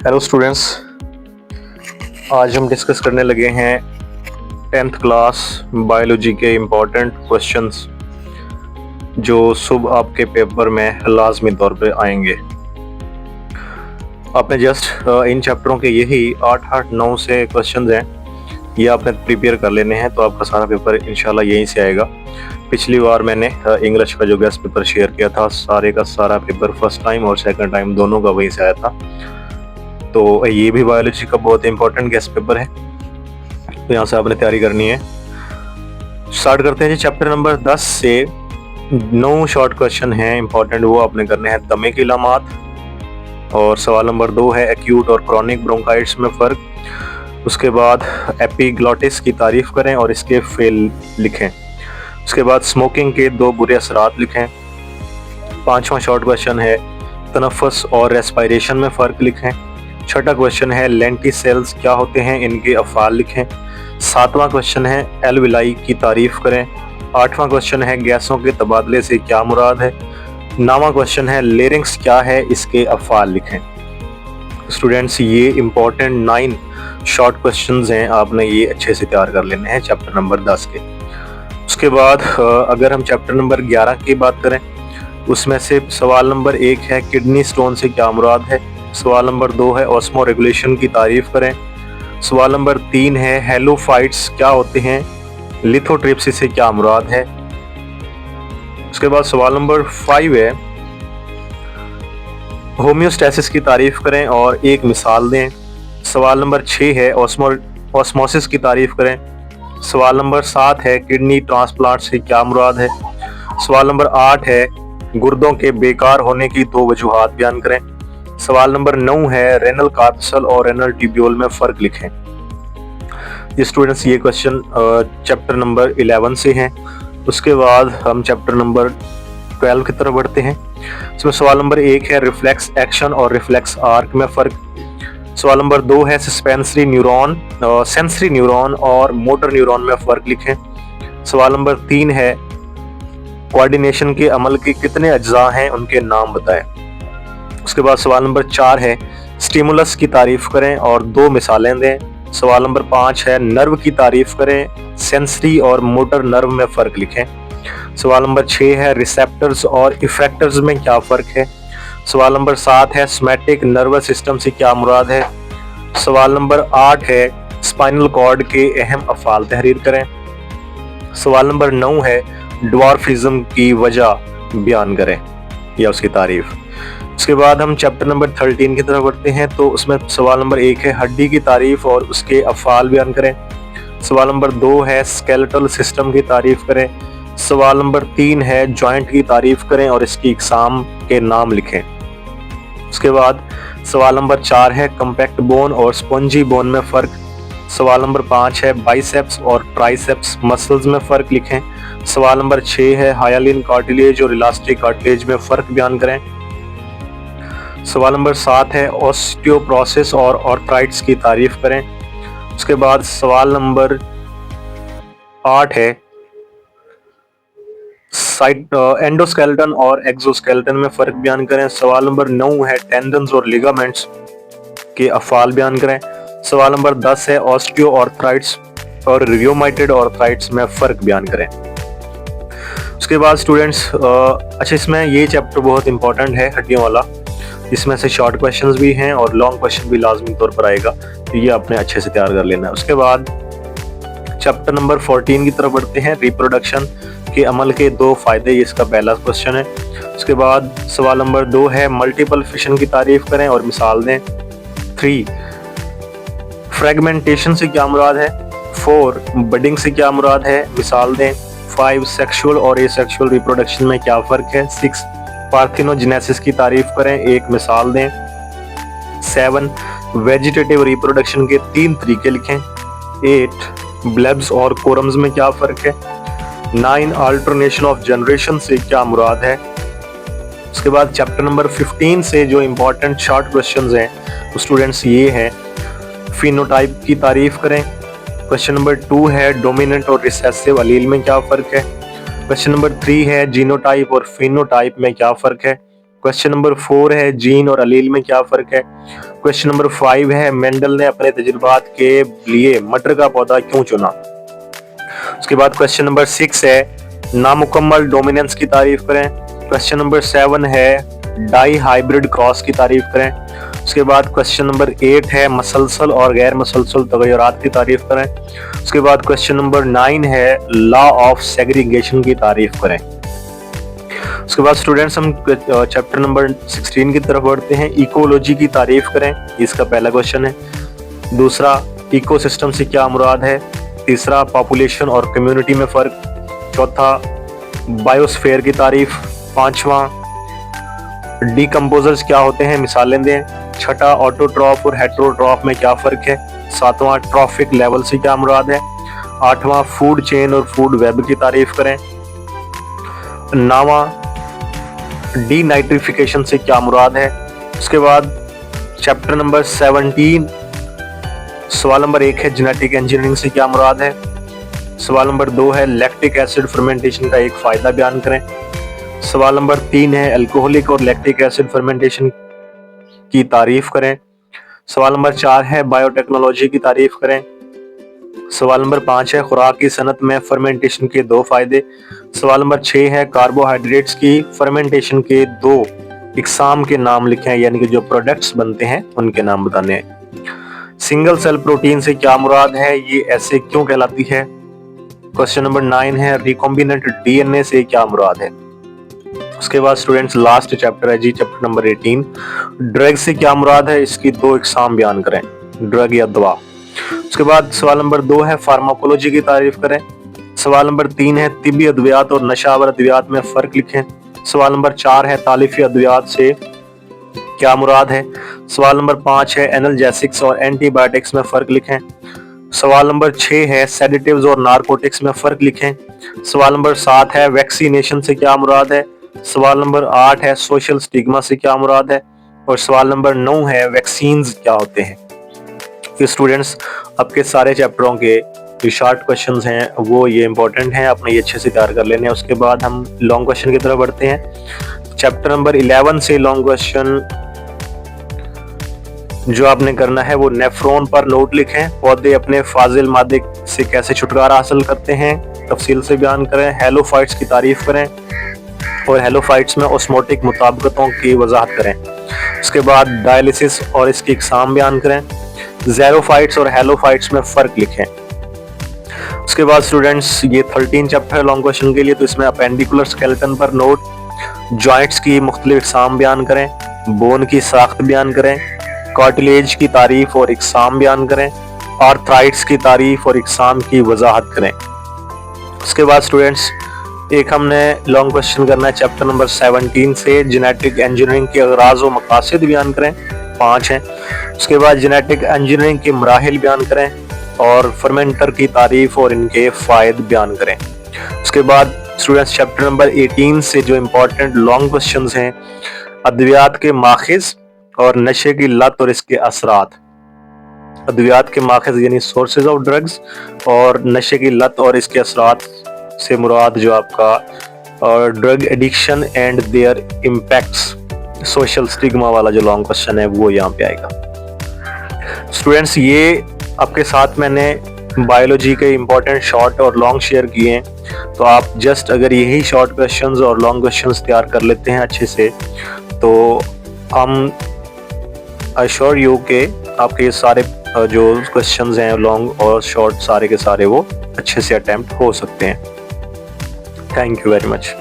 Hello students, आज हम discuss करने लगे हैं 10th क्लास बायोलॉजी के इम्पोर्टेंट क्वेश्चंस जो सुबह आपके पेपर में लाजमी तौर पे आएंगे। आपने जस्ट इन चैप्टरों के यही 8-9 से क्वेश्चंस हैं, ये आपने प्रिपेयर कर लेने हैं, तो आपका सारा पेपर इंशाल्लाह यहीं से आएगा। पिछली बार मैंने इंग्लिश का जो गेस्ट पेपर शेयर किया था, सारे का सारा पेपर फर्स्ट टाइम और सेकंड टाइम दोनों का वहीं से आया था। तो ये भी बायोलॉजी का बहुत इंपॉर्टेंट गेस्ट पेपर है, तो यहाँ से आपने तैयारी करनी है। स्टार्ट करते हैं जी। चैप्टर नंबर 10 से 9 शॉर्ट क्वेश्चन हैं इंपॉर्टेंट, वो आपने करने हैं। दमे की इलामात, और सवाल नंबर 2 है एक्यूट और क्रॉनिक ब्रोंकाइटिस में फ़र्क। उसके बाद एपिग्लॉटिस की तारीफ करें और इसके फेल लिखें। उसके बाद स्मोकिंग के 2 बुरे असरात लिखें। 5वां शॉर्ट क्वेश्चन है तनफ़ुस और रेस्पिरेशन में फ़र्क लिखें। 6ठा क्वेश्चन है लेंटिसेल्स क्या होते हैं, इनके अफ़ाल लिखें। 7वां क्वेश्चन है एल्विलाई की तारीफ करें। 8वां क्वेश्चन है गैसों के तबादले से क्या मुराद है। 9वां क्वेश्चन है लेरिंग्स क्या है, इसके अफ़ाल लिखें। स्टूडेंट्स, ये इम्पोर्टेंट 9 शॉर्ट क्वेश्चंस हैं, आपने ये अच्छे से तैयार कर लेने हैं चैप्टर नंबर 10 के। उसके बाद अगर हम चैप्टर नंबर 11 की बात करें, उसमें से सवाल नंबर 1 है किडनी स्टोन से क्या मुराद है। सवाल नंबर 2 है ऑस्मो रेगुलेशन की तारीफ करें। सवाल नंबर 3 है हेलोफाइट्स क्या होते हैं, लिथोट्रिप्सी से क्या मुराद है। उसके बाद सवाल नंबर 5 है होम्योस्टैसिस की तारीफ करें और एक मिसाल दें। सवाल नंबर 6 है ऑस्मोसिस की तारीफ करें। सवाल नंबर 7 है किडनी ट्रांसप्लांट से क्या मुराद है। सवाल नंबर 8 है गुर्दों के बेकार होने की 2 वजूहात बयान करें। सवाल नंबर 9 है रेनल कार्पसल और रेनल ट्यूब्यूल में फ़र्क लिखें। ये स्टूडेंट्स, ये क्वेश्चन चैप्टर नंबर 11 से हैं। उसके बाद हम चैप्टर नंबर 12 की तरफ बढ़ते हैं। इसमें सवाल नंबर 1 है रिफ्लेक्स एक्शन और रिफ्लेक्स आर्क में फ़र्क। सवाल नंबर 2 है सेंसरी न्यूरॉन और मोटर न्यूरॉन में फ़र्क लिखें। सवाल नंबर 3 है कोऑर्डिनेशन के अमल के कितने अज्जा हैं, उनके नाम बताएं। उसके बाद सवाल नंबर 4 है स्टिमुलस की तारीफ करें और 2 मिसालें दें। सवाल नंबर 5 है नर्व की तारीफ करें, सेंसरी और मोटर नर्व में फ़र्क लिखें। सवाल नंबर 6 है रिसेप्टर्स और इफेक्टर्स में क्या फ़र्क है। सवाल नंबर 7 है सोमैटिक नर्वस सिस्टम से क्या मुराद है। सवाल नंबर 8 है स्पाइनल कॉर्ड के अहम अफ़ाल तहरीर करें। सवाल नंबर 9 है ड्वार्फिज्म की वजह बयान करें या उसकी तारीफ। उसके बाद हम चैप्टर नंबर 13 की तरफ बढ़ते हैं, तो उसमें सवाल नंबर 1 है हड्डी की तारीफ और उसके अफ़ाल बयान करें। सवाल नंबर 2 है स्केलेटल सिस्टम की तारीफ करें। सवाल नंबर 3 है जॉइंट की तारीफ करें और इसकी इकसाम के नाम लिखें। उसके बाद सवाल नंबर 4 है कम्पैक्ट बोन और स्पॉन्जी बोन में फ़र्क। सवाल नंबर 5 है बाइसेप्स और ट्राइसेप्स मसल्स में फ़र्क लिखें। सवाल नंबर 6 है हायालिन कार्टिलेज और इलास्टिक कार्टिलेज में फ़र्क बयान करें। सवाल नंबर 7 है ऑस्टियोप्रोसिस और आर्थराइटिस की तारीफ करें। उसके बाद सवाल नंबर 8 है एंडोस्केलेटन और एक्सोस्केलेटन में फ़र्क बयान करें। सवाल नंबर 9 है टेंडन्स और लिगामेंट्स के अफ़ाल बयान करें। सवाल नंबर 10 है ऑस्टियोआर्थराइटिस और रियोमाटॉइड आर्थराइटिस में फ़र्क बयान करें। उसके बाद स्टूडेंट्स, अच्छा, इसमें ये चैप्टर बहुत इंपॉर्टेंट है हड्डियों वाला, इसमें से शॉर्ट क्वेश्चंस भी हैं और लॉन्ग क्वेश्चन भी लाजमी तौर पर आएगा, तो ये आपने अच्छे से तैयार कर लेना है। उसके बाद चैप्टर नंबर 14 की तरफ बढ़ते हैं, रिप्रोडक्शन के अमल के 2 फ़ायदे, ये इसका पहला क्वेश्चन है। उसके बाद सवाल नंबर 2 है मल्टीपल फिशन की तारीफ करें और मिसाल दें। 3 फ्रेगमेंटेशन से क्या मुराद है। 4 बडिंग से क्या मुराद है, मिसाल दें। 5 सेक्सुअल और एसेक्सुअल रिप्रोडक्शन में क्या फ़र्क है। 6 पार्थिनोजेनेसिस की तारीफ करें, एक मिसाल दें। 7 वेजिटेटिव रिप्रोडक्शन के 3 तरीके लिखें। 8 ब्लेब्स और कोरम्स में क्या फ़र्क है। 9 अल्टरनेशन ऑफ जनरेशन से क्या मुराद है। उसके बाद चैप्टर नंबर 15 से जो इम्पोर्टेंट शॉर्ट क्वेश्चंस हैं, तो स्टूडेंट्स ये हैं फिनोटाइप की तारीफ करें। क्वेश्चन नंबर 2 है डोमिनेंट और रिसेसिव एलील में क्या फ़र्क है। क्वेश्चन नंबर 3 है जीनोटाइप और फिनोटाइप में क्या फ़र्क है। क्वेश्चन नंबर 4 है जीन और अलील में क्या फर्क है। क्वेश्चन नंबर 5 है मेंडल ने अपने तजुर्बात के लिए मटर का पौधा क्यों चुना। उसके बाद क्वेश्चन नंबर 6 है नामुकम्मल डोमिनेंस की तारीफ करें। क्वेश्चन नंबर 7 है डाई हाइब्रिड क्रॉस की तारीफ करें। उसके बाद क्वेश्चन नंबर 8 है मसलसल और गैर मसलसल तगय्युरात की तारीफ करें। उसके बाद क्वेश्चन नंबर 9 है लॉ ऑफ सेग्रीगेशन की तारीफ करें। उसके बाद स्टूडेंट्स हम चैप्टर नंबर 16 की तरफ बढ़ते हैं। इकोलॉजी की तारीफ करें, इसका पहला क्वेश्चन है। दूसरा, इकोसिस्टम से क्या मुराद है। तीसरा, पॉपुलेशन और कम्युनिटी में फर्क। चौथा, बायोस्फीयर की तारीफ। पांचवा, डीकम्पोजर्स क्या होते हैं, मिसालें दें। छठा, ऑटोट्रॉफ और हेटेरोट्रॉफ में क्या फर्क है। सातवां, ट्रॉफिक लेवल से क्या मुराद है। आठवां, फूड चेन और फूड वेब की तारीफ करें। नौवां, डीनाइट्रिफिकेशन से क्या मुराद है। उसके बाद चैप्टर नंबर 17 सवाल नंबर 1 है जेनेटिक इंजीनियरिंग से क्या मुराद है। सवाल नंबर 2 है लैक्टिक एसिड फर्मेंटेशन का एक फायदा बयान करें। सवाल नंबर 3 है अल्कोहलिक और लैक्टिक एसिड फर्मेंटेशन की तारीफ करें। सवाल नंबर 4 है बायोटेक्नोलॉजी की तारीफ करें। सवाल नंबर 5 है खुराक की सनत में फर्मेंटेशन के 2 फायदे। सवाल नंबर 6 है कार्बोहाइड्रेट्स की फर्मेंटेशन के 2 इकसाम के नाम लिखें, यानी कि जो प्रोडक्ट्स बनते हैं उनके नाम बताने हैं। सिंगल सेल प्रोटीन से क्या मुराद है, ये ऐसे क्यों कहलाती है। क्वेश्चन नंबर 9 है रिकॉम्बिनेंट डीएनए से क्या मुराद है। उसके बाद स्टूडेंट्स लास्ट चैप्टर है जी, चैप्टर नंबर 18 ड्रग से क्या मुराद है, इसकी 2 इकसाम बयान करें, ड्रग या दवा। उसके बाद सवाल नंबर 2 है फार्माकोलॉजी की तारीफ करें। सवाल नंबर 3 है तिब्बी अद्वियात और नशावर अद्वियात में फर्क लिखें। सवाल नंबर 4 है तालिफी अद्वियात से क्या मुराद है। सवाल नंबर 5 है एनाल्जेसिक्स और एंटीबायोटिक्स में फर्क लिखें। सवाल नंबर 6 है सेडेटिव्स और नारकोटिक्स में फर्क लिखें। सवाल नंबर 7 है वैक्सीनेशन से क्या मुराद है। सवाल नंबर 8 है सोशल स्टिग्मा से क्या मुराद है। और सवाल नंबर 9 है वैक्सीन्स क्या होते हैं। ये स्टूडेंट्स आपके सारे चैप्टरों के जो शॉर्ट क्वेश्चंस हैं वो ये इंपॉर्टेंट हैं, आपने ये अच्छे से तैयार कर लेने हैं। उसके बाद हम लॉन्ग क्वेश्चन की तरफ बढ़ते हैं। चैप्टर नंबर 11 से लॉन्ग क्वेश्चन जो आपने करना है वो नेफ्रॉन पर नोट लिखें। पौधे अपने फाजिल मादे से कैसे छुटकारा हासिल करते हैं, तफसील से बयान करें। हेलोफाइट्स की तारीफ करें और हेलोफाइट्स में ऑस्मोटिक मुताबिकतों की वजाहत करें। उसके बाद डायलिसिस और इसकी इकसाम बयान करें। ज़ेरोफाइट्स और हेलोफाइट्स में फर्क लिखें। उसके बाद स्टूडेंट्स ये 13 चैप्टर है लॉन्ग क्वेश्चन के लिए, तो इसमें अपेंडिकुलर स्केलेटन पर नोट, जॉइंट्स की मुख्तलिफ इकसाम बयान करें, बोन की साख्त बयान करें, कार्टिलेज की तारीफ और इकसाम बयान करें, आर्थराइट्स की तारीफ और इकसाम की वजाहत करें। उसके बाद स्टूडेंट्स एक हमने लॉन्ग क्वेश्चन करना है चैप्टर नंबर 17 से जेनेटिक इंजीनियरिंग के अगराज व मकासद बयान करें, 5 हैं। उसके बाद जेनेटिक इंजीनियरिंग के मराहिल बयान करें और फर्मेंटर की तारीफ और इनके फायदे बयान करें। उसके बाद स्टूडेंट्स चैप्टर नंबर 18 से जो इम्पोर्टेंट लॉन्ग क्वेश्चंस हैं, अद्वियात के माखिज और नशे की लत और इसके असरात। अद्वियात के माखिज यानी सोर्सेज ऑफ ड्रग्स और नशे की लत और इसके असरात से मुराद जो आपका drug addiction and their impacts, social stigma वाला जो लॉन्ग क्वेश्चन है वो यहाँ पे आएगा। स्टूडेंट्स ये आपके साथ मैंने बायोलॉजी के इंपॉर्टेंट शॉर्ट और लॉन्ग शेयर किए हैं, तो आप जस्ट अगर यही शॉर्ट क्वेश्चंस और लॉन्ग क्वेश्चंस तैयार कर लेते हैं अच्छे से, तो हम अश्योर यू के आपके ये सारे जो क्वेश्चंस हैं लॉन्ग और शॉर्ट सारे के सारे वो अच्छे से अटेम्प्ट हो सकते हैं। Thank you very much.